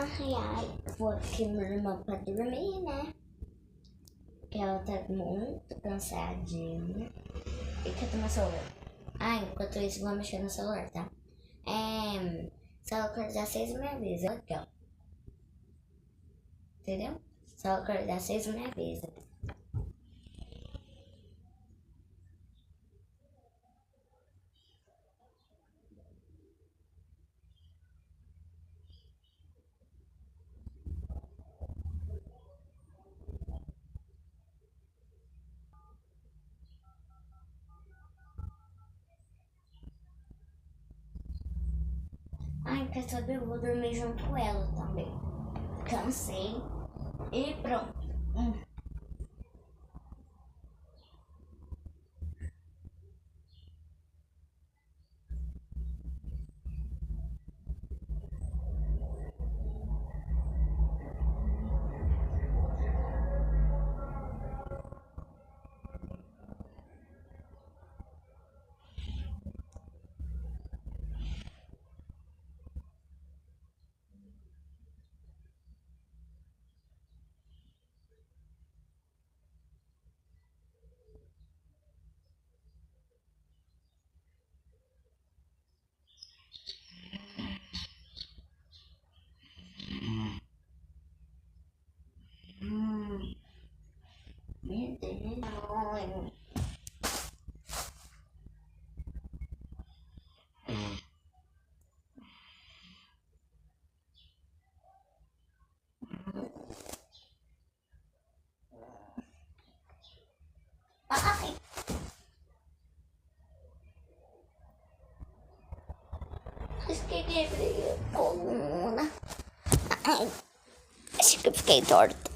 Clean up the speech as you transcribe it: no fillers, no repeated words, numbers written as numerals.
Ai, ai, vou aqui no meu irmão pra dormir, né? Que ela tá muito cansadinha. E quer tomar celular. Ah, enquanto isso, vou mexer no celular, tá? Se ela acordar às 6, me avisa. Aqui, ó. Entendeu? Se ela acordar às 6, me avisa. Ai, quer saber? Eu vou dormir junto com ela também. Cansei. E pronto. Meu Deus. Ai, acho que quebrei a coluna. Ai, acho que eu fiquei torta.